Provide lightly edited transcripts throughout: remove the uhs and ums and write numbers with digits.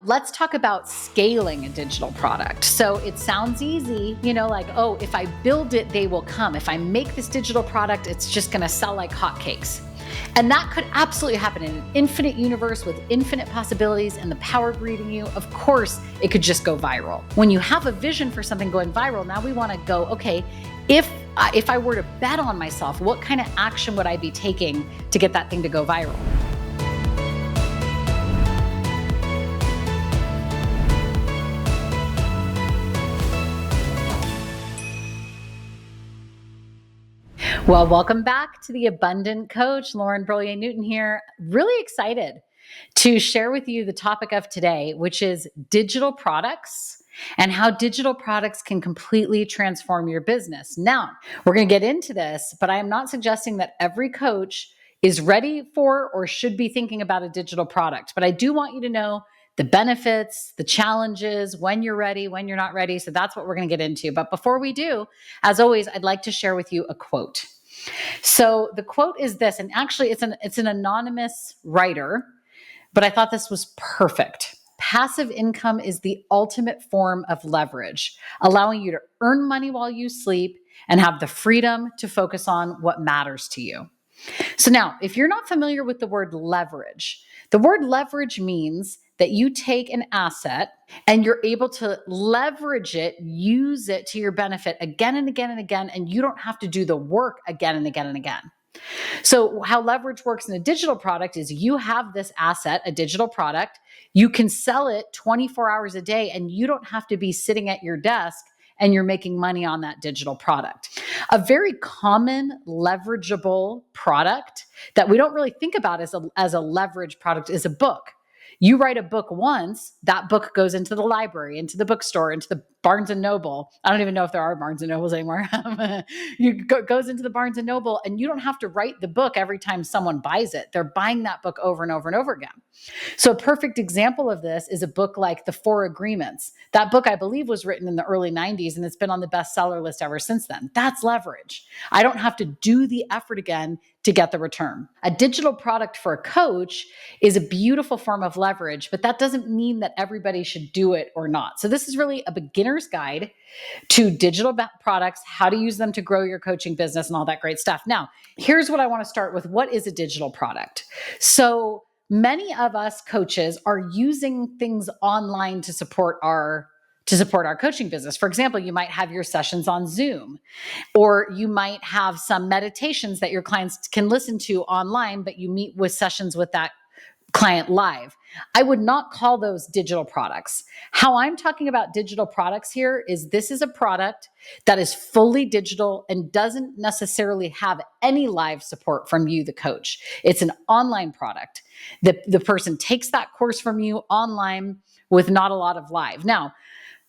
let's talk about scaling a digital product. So it sounds easy, like, oh, if I build it, they will come. If I make this digital product, it's just going to sell like hotcakes. And that could absolutely happen in an infinite universe with infinite possibilities and the power breeding you. Of course, it could just go viral. When you have a vision for something going viral, now we want to go, okay, if I were to bet on myself, what kind of action would I be taking to get that thing to go viral? Well, welcome back to the Abundant Coach. Lauren Brollier Newton here. Really excited to share with you the topic of today, which is digital products and how digital products can completely transform your business. Now, we're going to get into this, but I am not suggesting that every coach is ready for or should be thinking about a digital product. But I do want you to know the benefits, the challenges, when you're ready, when you're not ready. So that's what we're going to get into. But before we do, as always, I'd like to share with you a quote. So the quote is this, and actually it's an anonymous writer, but I thought this was perfect. Passive income is the ultimate form of leverage, allowing you to earn money while you sleep and have the freedom to focus on what matters to you. So now, if you're not familiar with the word leverage means that you take an asset and you're able to leverage it, use it to your benefit again and again and again, and you don't have to do the work again and again and again. So how leverage works in a digital product is you have this asset, a digital product, you can sell it 24 hours a day and you don't have to be sitting at your desk and you're making money on that digital product. A very common leverageable product that we don't really think about as a leverage product is a book. You write a book once, that book goes into the library, into the bookstore, into the Barnes and Noble. I don't even know if there are Barnes and Nobles anymore. Goes into the Barnes and Noble, and you don't have to write the book every time someone buys it. They're buying that book over and over and over again. So a perfect example of this is a book like The Four Agreements. That book, I believe, was written in the early 90s, and it's been on the bestseller list ever since then. That's leverage. I don't have to do the effort again to get the return. A digital product for a coach is a beautiful form of leverage, but that doesn't mean that everybody should do it or not. So this is really a beginner's guide to digital products, how to use them to grow your coaching business and all that great stuff. Now, here's what I want to start with. What is a digital product? So many of us coaches are using things online to support our coaching business. For example, you might have your sessions on Zoom, or you might have some meditations that your clients can listen to online, but you meet with sessions with that client live. I would not call those digital products. How I'm talking about digital products here is this is a product that is fully digital and doesn't necessarily have any live support from you, the coach. It's an online product. The person takes that course from you online with not a lot of live. Now,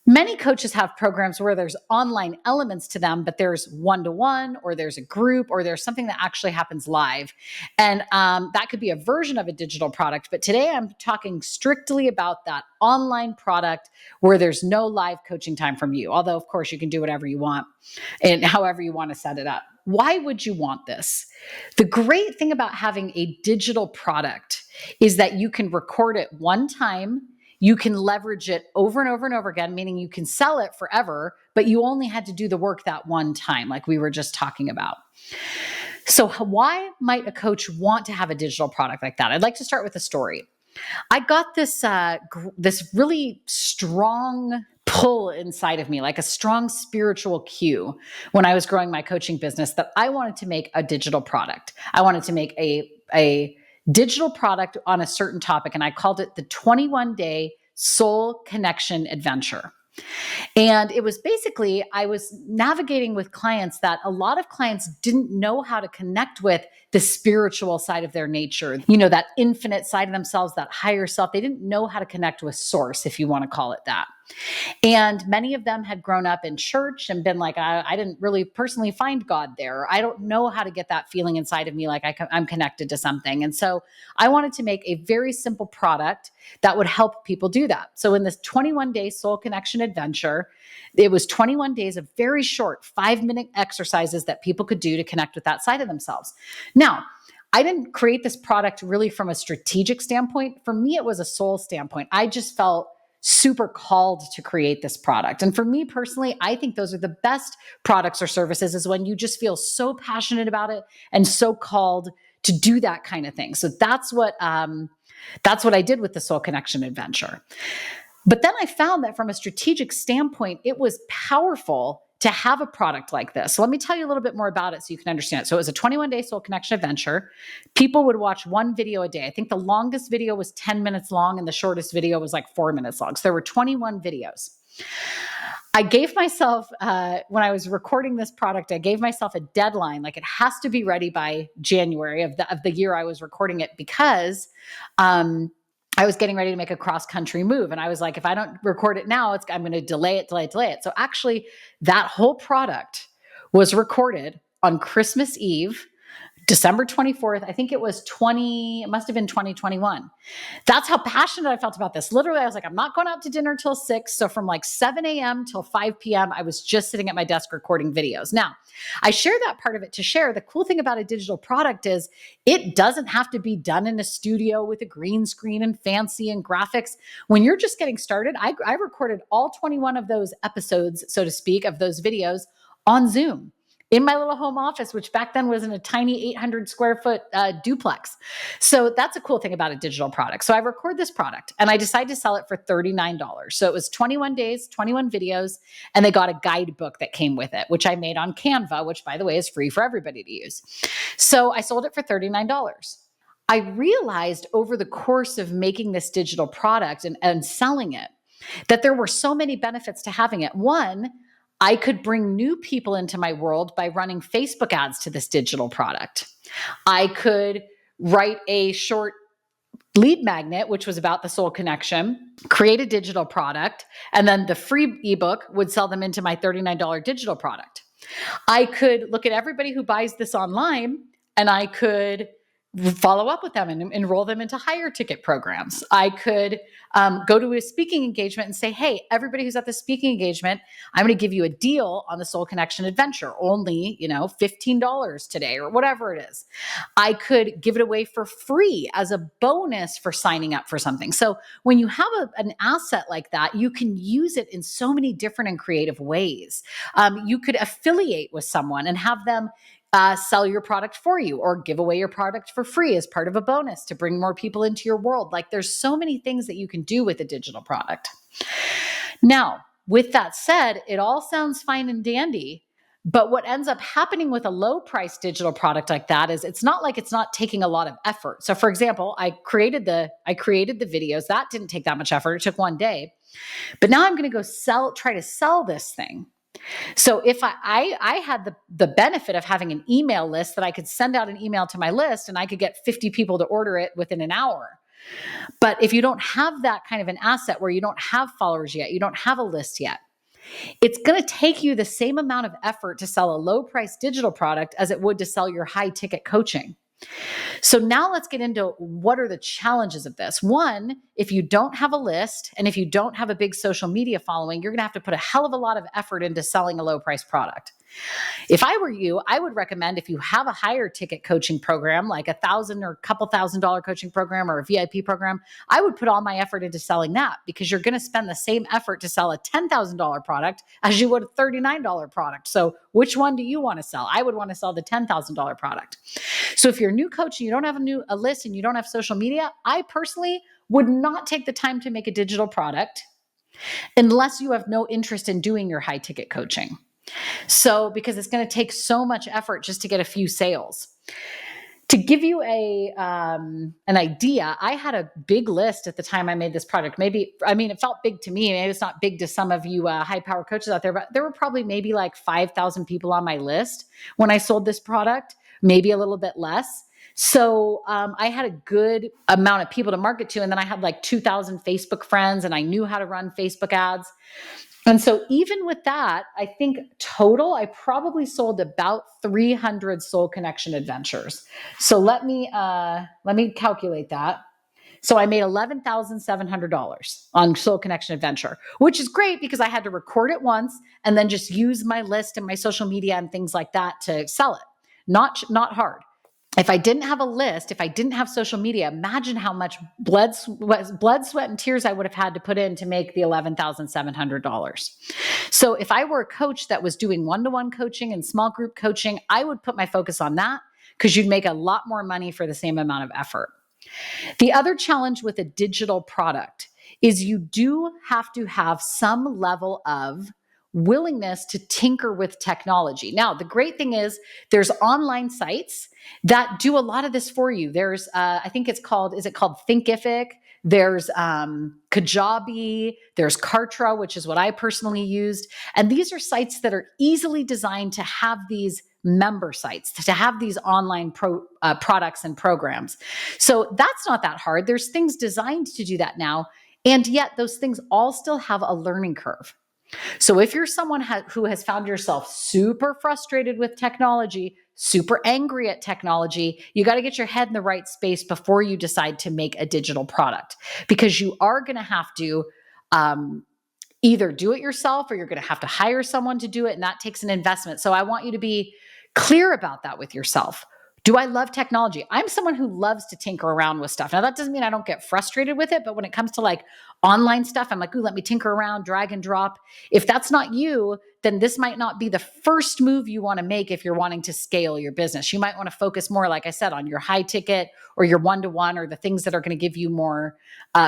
many coaches have programs where there's online elements to them, but there's one-to-one, or there's a group, or there's something that actually happens live. And that could be a version of a digital product. But today I'm talking strictly about that online product where there's no live coaching time from you. Although, of course, you can do whatever you want and however you want to set it up. Why would you want this? The great thing about having a digital product is that you can record it one time. You can leverage it over and over and over again, meaning you can sell it forever, but you only had to do the work that one time, like we were just talking about. So why might a coach want to have a digital product like that? I'd like to start with a story. I got this really strong pull inside of me, like a strong spiritual cue when I was growing my coaching business that I wanted to make a digital product. I wanted to make a digital product on a certain topic, and I called it the 21-day soul connection adventure. And it was basically, I was navigating with clients that a lot of clients didn't know how to connect with the spiritual side of their nature, that infinite side of themselves, that higher self. They didn't know how to connect with source, if you want to call it that. And many of them had grown up in church and been like, I didn't really personally find God there. I don't know how to get that feeling inside of me like I'm connected to something. And so I wanted to make a very simple product that would help people do that. So in this 21-day soul connection adventure, it was 21 days of very short 5-minute exercises that people could do to connect with that side of themselves. Now, I didn't create this product really from a strategic standpoint. For me, it was a soul standpoint. I just felt super called to create this product. And for me personally, I think those are the best products or services, is when you just feel so passionate about it and so called to do that kind of thing. So that's what I did with the Soul Connection Adventure. But then I found that from a strategic standpoint, it was powerful to have a product like this. So let me tell you a little bit more about it so you can understand it. So it was a 21-day Soul Connection Adventure. People would watch one video a day. I think the longest video was 10 minutes long and the shortest video was like 4 minutes long. So there were 21 videos. I gave myself, when I was recording this product, I gave myself a deadline. Like, it has to be ready by January of the year I was recording it, because I was getting ready to make a cross-country move. And I was like, if I don't record it now, I'm going to delay it. So actually, that whole product was recorded on Christmas Eve, December 24th. I think it must have been 2021. That's how passionate I felt about this. Literally, I was like, I'm not going out to dinner till 6. So from like 7 a.m. till 5 p.m., I was just sitting at my desk recording videos. Now, I share that part of it to share. The cool thing about a digital product is it doesn't have to be done in a studio with a green screen and fancy and graphics. When you're just getting started, I recorded all 21 of those episodes, so to speak, of those videos on Zoom in my little home office, which back then was in a tiny 800 square foot duplex. So that's a cool thing about a digital product. So I record this product and I decided to sell it for $39. So it was 21 days, 21 videos, and they got a guidebook that came with it, which I made on Canva, which, by the way, is free for everybody to use. So I sold it for $39. I realized over the course of making this digital product and selling it, that there were so many benefits to having it. One, I could bring new people into my world by running Facebook ads to this digital product. I could write a short lead magnet, which was about the soul connection, create a digital product, and then the free ebook would sell them into my $39 digital product. I could look at everybody who buys this online and I could follow up with them and enroll them into higher ticket programs. I could go to a speaking engagement and say, hey, everybody who's at the speaking engagement, I'm going to give you a deal on the Soul Connection Adventure, only, $15 today or whatever it is. I could give it away for free as a bonus for signing up for something. So when you have an asset like that, you can use it in so many different and creative ways. You could affiliate with someone and have them sell your product for you, or give away your product for free as part of a bonus to bring more people into your world. Like, there's so many things that you can do with a digital product. Now, with that said, it all sounds fine and dandy, but what ends up happening with a low price digital product like that is it's not like it's not taking a lot of effort. So for example, I created the videos. That didn't take that much effort. It took one day. But now I'm going to go try to sell this thing. So if I had the benefit of having an email list that I could send out an email to my list and I could get 50 people to order it within an hour. But if you don't have that kind of an asset where you don't have followers yet, you don't have a list yet, it's going to take you the same amount of effort to sell a low price digital product as it would to sell your high ticket coaching. So now let's get into what are the challenges of this. One, if you don't have a list and if you don't have a big social media following, you're going to have to put a hell of a lot of effort into selling a low price product. If I were you, I would recommend, if you have a higher ticket coaching program, like $1,000 or a couple $1,000 coaching program or a VIP program, I would put all my effort into selling that, because you're going to spend the same effort to sell a $10,000 product as you would a $39 product. So which one do you want to sell? I would want to sell the $10,000 product. So if you're a new coach and you don't have a list and you don't have social media, I personally would not take the time to make a digital product unless you have no interest in doing your high ticket coaching. So, because it's going to take so much effort just to get a few sales. To give you an idea, I had a big list at the time I made this product. It felt big to me. Maybe it's not big to some of you high power coaches out there, but there were probably maybe like 5,000 people on my list when I sold this product, maybe a little bit less. So I had a good amount of people to market to. And then I had like 2,000 Facebook friends and I knew how to run Facebook ads. And so even with that, I think total, I probably sold about 300 Soul Connection Adventures. So let me calculate that. So I made $11,700 on Soul Connection Adventure, which is great because I had to record it once and then just use my list and my social media and things like that to sell it. Not hard. If I didn't have a list, if I didn't have social media, imagine how much blood, sweat, and tears I would have had to put in to make the $11,700. So if I were a coach that was doing one-to-one coaching and small group coaching, I would put my focus on that because you'd make a lot more money for the same amount of effort. The other challenge with a digital product is you do have to have some level of willingness to tinker with technology. Now, the great thing is there's online sites that do a lot of this for you. There's, I think is it called Thinkific? There's Kajabi, there's Kartra, which is what I personally used. And these are sites that are easily designed to have these member sites, to have these online products and programs. So that's not that hard. There's things designed to do that now. And yet those things all still have a learning curve. So if you're someone who has found yourself super frustrated with technology, super angry at technology, you got to get your head in the right space before you decide to make a digital product, because you are going to have to either do it yourself or you're going to have to hire someone to do it. And that takes an investment. So I want you to be clear about that with yourself. Do I love technology? I'm someone who loves to tinker around with stuff. Now, that doesn't mean I don't get frustrated with it, but when it comes to like online stuff, I'm like, ooh, let me tinker around, drag and drop. If that's not you, then this might not be the first move you want to make if you're wanting to scale your business. You might want to focus more, like I said, on your high ticket or your one-to-one or the things that are going to give you more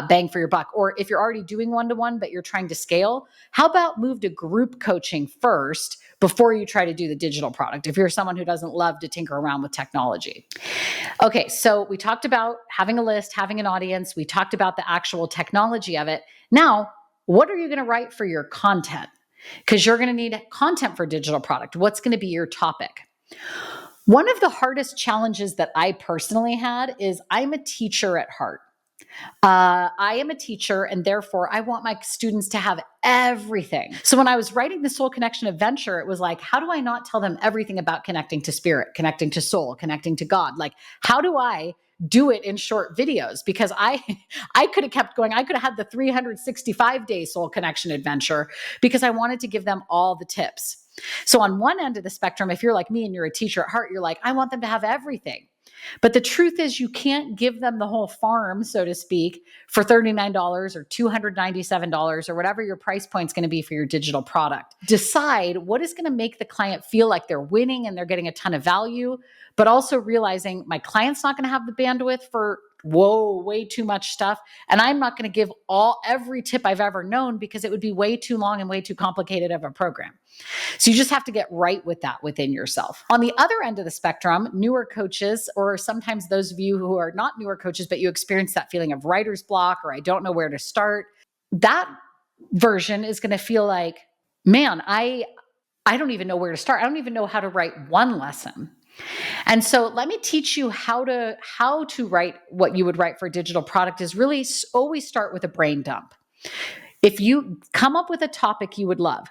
bang for your buck. Or if you're already doing one-to-one, but you're trying to scale, how about move to group coaching first before you try to do the digital product, if you're someone who doesn't love to tinker around with technology. Okay, so we talked about having a list, having an audience. We talked about the actual technology of it. Now, what are you going to write for your content? Because you're going to need content for digital product. What's going to be your topic? One of the hardest challenges that I personally had is I'm a teacher at heart. I am a teacher, and therefore I want my students to have everything. So when I was writing the Soul Connection Adventure, it was like, how do I not tell them everything about connecting to spirit, connecting to soul, connecting to God? Like, how do I do it in short videos? Because I could have kept going. I could have had the 365-day Soul Connection Adventure because I wanted to give them all the tips. So on one end of the spectrum, if you're like me and you're a teacher at heart, you're like, I want them to have everything. But the truth is you can't give them the whole farm, so to speak, for $39 or $297 or whatever your price point is going to be for your digital product. Decide what is going to make the client feel like they're winning and they're getting a ton of value, but also realizing my client's not going to have the bandwidth for way too much stuff. And I'm not going to give every tip I've ever known because it would be way too long and way too complicated of a program. So you just have to get right with that within yourself. On the other end of the spectrum, newer coaches, or sometimes those of you who are not newer coaches, but you experience that feeling of writer's block, or I don't know where to start, that version is going to feel like, man, I don't even know where to start. I don't even know how to write one lesson. And so let me teach you how to write what you would write for a digital product. Is really always start with a brain dump. If you come up with a topic you would love,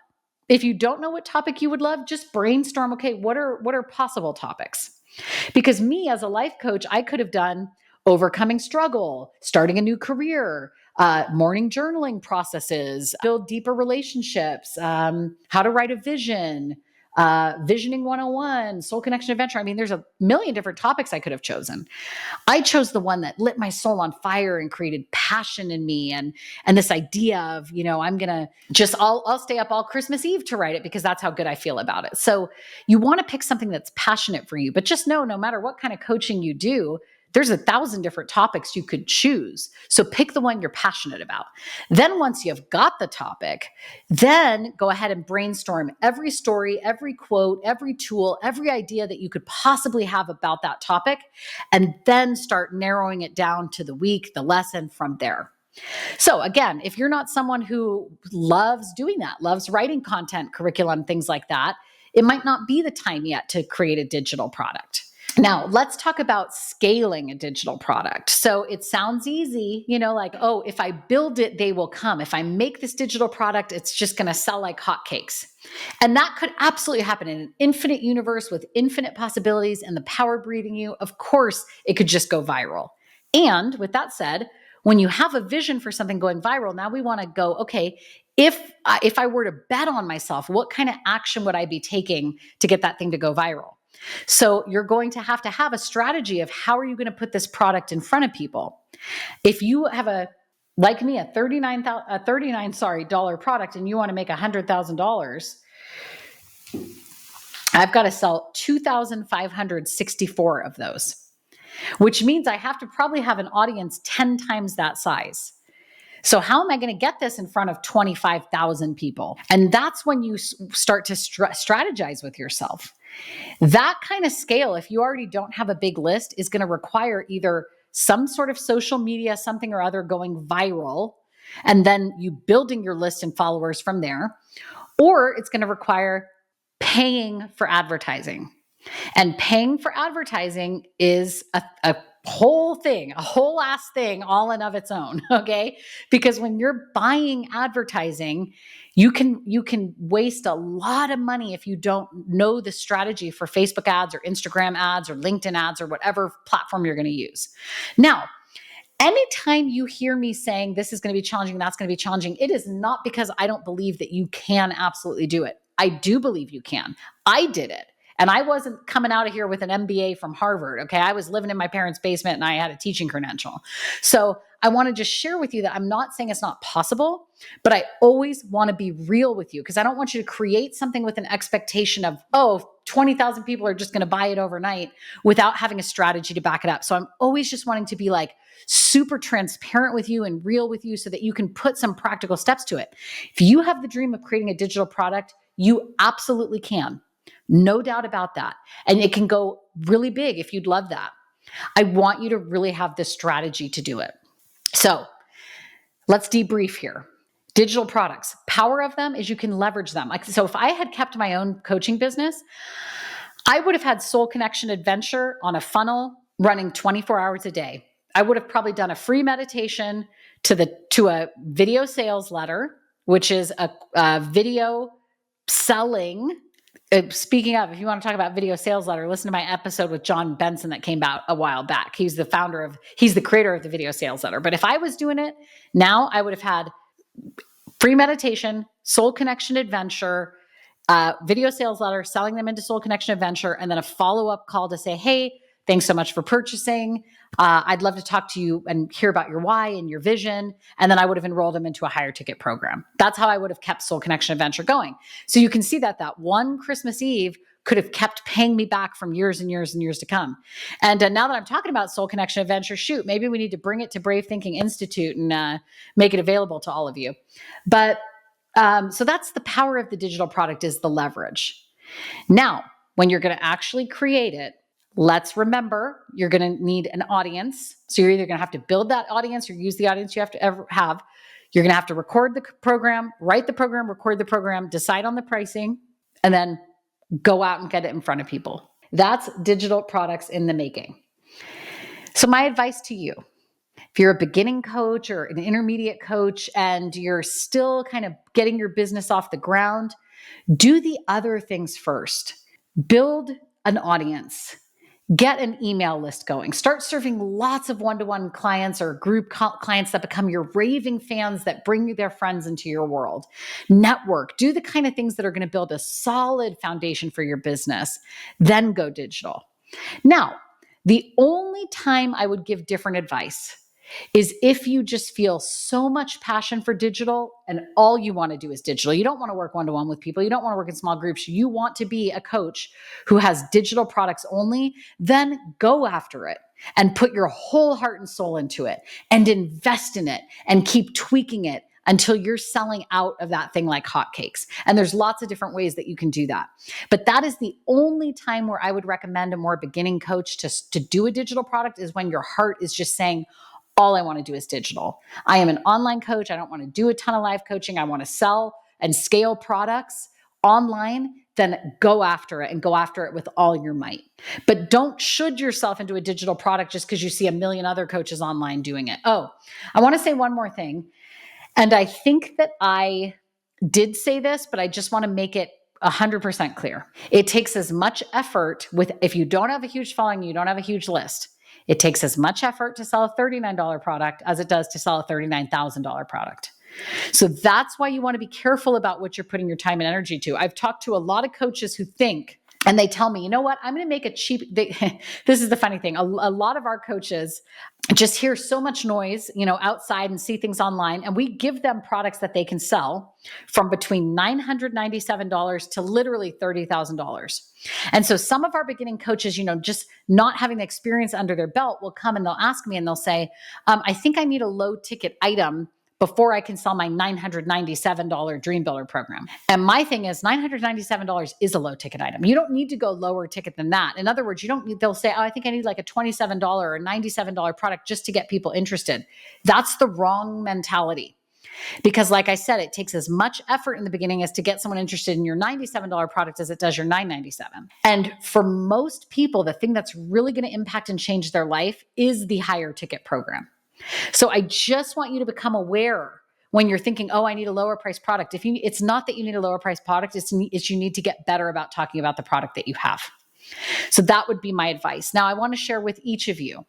if you don't know what topic you would love, just brainstorm, okay, what are possible topics? Because me as a life coach, I could have done overcoming struggle, starting a new career, morning journaling processes, build deeper relationships, how to write a vision, visioning 101, soul connection adventure. I mean, there's a million different topics I could have chosen. I chose the one that lit my soul on fire and created passion in me. And this idea of, I'm going to I'll stay up all Christmas Eve to write it because that's how good I feel about it. So you want to pick something that's passionate for you, but just know, no matter what kind of coaching you do, there's 1,000 different topics you could choose. So pick the one you're passionate about. Then once you've got the topic, then go ahead and brainstorm every story, every quote, every tool, every idea that you could possibly have about that topic, and then start narrowing it down to the week, the lesson from there. So again, if you're not someone who loves doing that, loves writing content, curriculum, things like that, it might not be the time yet to create a digital product. Now, let's talk about scaling a digital product. So it sounds easy, like, oh, if I build it, they will come. If I make this digital product, it's just going to sell like hotcakes. And that could absolutely happen in an infinite universe with infinite possibilities and the power breathing you. Of course, it could just go viral. And with that said, when you have a vision for something going viral, now we want to go, okay, if I were to bet on myself, what kind of action would I be taking to get that thing to go viral? So you're going to have a strategy of how are you going to put this product in front of people. If you have like me, a $39 product and you want to make $100,000, I've got to sell 2,564 of those, which means I have to probably have an audience 10 times that size. So how am I going to get this in front of 25,000 people? And that's when you start to strategize with yourself. That kind of scale, if you already don't have a big list, is going to require either some sort of social media, something or other going viral, and then you building your list and followers from there, or it's going to require paying for advertising. And paying for advertising is a whole thing, a whole ass thing all in of its own, okay? Because when you're buying advertising, you can waste a lot of money if you don't know the strategy for Facebook ads or Instagram ads or LinkedIn ads or whatever platform you're going to use. Now, anytime you hear me saying this is going to be challenging, that's going to be challenging, it is not because I don't believe that you can absolutely do it. I do believe you can. I did it. And I wasn't coming out of here with an MBA from Harvard, okay? I was living in my parents' basement and I had a teaching credential. So I want to just share with you that I'm not saying it's not possible, but I always want to be real with you because I don't want you to create something with an expectation of, 20,000 people are just going to buy it overnight without having a strategy to back it up. So I'm always just wanting to be like super transparent with you and real with you so that you can put some practical steps to it. If you have the dream of creating a digital product, you absolutely can. No doubt about that. And it can go really big if you'd love that. I want you to really have the strategy to do it. So let's debrief here. Digital products, power of them is you can leverage them. So if I had kept my own coaching business, I would have had Soul Connection Adventure on a funnel running 24 hours a day. I would have probably done a free meditation to a video sales letter, which is a video selling. Speaking of, if you want to talk about video sales letter, listen to my episode with John Benson that came out a while back. He's the creator of the video sales letter. But if I was doing it now, I would have had free meditation, Soul Connection Adventure, video sales letter, selling them into Soul Connection Adventure, and then a follow-up call to say, hey, thanks so much for purchasing. I'd love to talk to you and hear about your why and your vision. And then I would have enrolled them into a higher ticket program. That's how I would have kept Soul Connection Adventure going. So you can see that one Christmas Eve could have kept paying me back from years and years and years to come. And now that I'm talking about Soul Connection Adventure, shoot, maybe we need to bring it to Brave Thinking Institute and make it available to all of you. But so that's the power of the digital product, is the leverage. Now, when you're going to actually create it, let's remember you're going to need an audience. So you're either going to have to build that audience or use the audience you have to ever have. You're going to have to record the program, write the program, record the program, decide on the pricing, and then go out and get it in front of people. That's digital products in the making. So my advice to you, if you're a beginning coach or an intermediate coach and you're still kind of getting your business off the ground, do the other things first. Build an audience. Get an email list going. Start serving lots of one-to-one clients or group clients that become your raving fans that bring their friends into your world. Network. Do the kind of things that are going to build a solid foundation for your business. Then go digital. Now, the only time I would give different advice is if you just feel so much passion for digital and all you want to do is digital. You don't want to work one-to-one with people. You don't want to work in small groups. You want to be a coach who has digital products only, then go after it and put your whole heart and soul into it and invest in it and keep tweaking it until you're selling out of that thing like hotcakes. And there's lots of different ways that you can do that. But that is the only time where I would recommend a more beginning coach to do a digital product, is when your heart is just saying, all I want to do is digital. I am an online coach. I don't want to do a ton of live coaching. I want to sell and scale products online. Then go after it, and go after it with all your might. But don't should yourself into a digital product just because you see a million other coaches online doing it. Oh, I want to say one more thing. And I think that I did say this, but I just want to make it 100% clear. It takes as much effort if you don't have a huge following, you don't have a huge list. It takes as much effort to sell a $39 product as it does to sell a $39,000 product. So that's why you want to be careful about what you're putting your time and energy to. I've talked to a lot of coaches who think And they tell me, you know what, I'm going to make a cheap, this is the funny thing. A lot of our coaches just hear so much noise, outside and see things online. And we give them products that they can sell from between $997 to literally $30,000. And so some of our beginning coaches, just not having the experience under their belt will come and they'll ask me and they'll say, I think I need a low ticket item before I can sell my $997 Dream Builder program. And my thing is $997 is a low ticket item. You don't need to go lower ticket than that. In other words, they'll say, I think I need like a $27 or $97 product just to get people interested. That's the wrong mentality. Because like I said, it takes as much effort in the beginning as to get someone interested in your $97 product as it does your $997. And for most people, the thing that's really going to impact and change their life is the higher ticket program. So I just want you to become aware when you're thinking, I need a lower price product. It's not that you need a lower price product, it's you need to get better about talking about the product that you have. So that would be my advice. Now I want to share with each of you,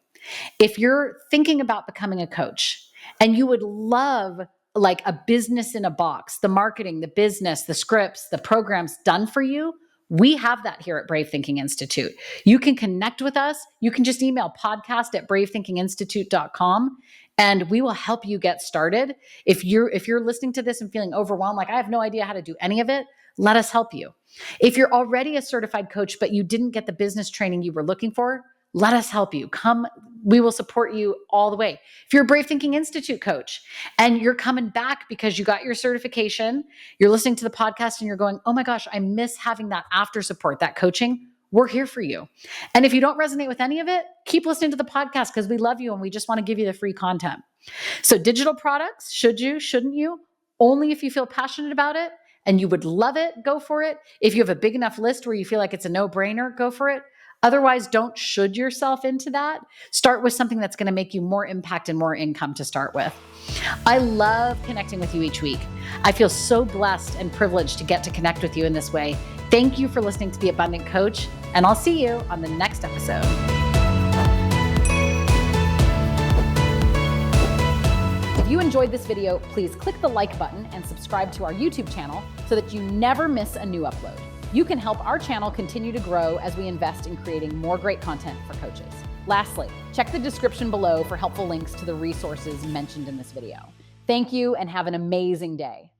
if you're thinking about becoming a coach and you would love like a business in a box, the marketing, the business, the scripts, the programs done for you, we have that here at Brave Thinking Institute. You can connect with us. You can just email podcast@bravethinkinginstitute.com and we will help you get started. If you're listening to this and feeling overwhelmed, like I have no idea how to do any of it, let us help you. If you're already a certified coach, but you didn't get the business training you were looking for, let us help you. Come, we will support you all the way. If you're a Brave Thinking Institute coach and you're coming back because you got your certification, you're listening to the podcast and you're going, oh my gosh, I miss having that after support, that coaching, we're here for you. And if you don't resonate with any of it, keep listening to the podcast because we love you and we just want to give you the free content. So digital products, should you, shouldn't you? Only if you feel passionate about it and you would love it, go for it. If you have a big enough list where you feel like it's a no-brainer, go for it. Otherwise, don't should yourself into that. Start with something that's going to make you more impact and more income to start with. I love connecting with you each week. I feel so blessed and privileged to get to connect with you in this way. Thank you for listening to The Abundant Coach, and I'll see you on the next episode. If you enjoyed this video, please click the like button and subscribe to our YouTube channel so that you never miss a new upload. You can help our channel continue to grow as we invest in creating more great content for coaches. Lastly, check the description below for helpful links to the resources mentioned in this video. Thank you and have an amazing day.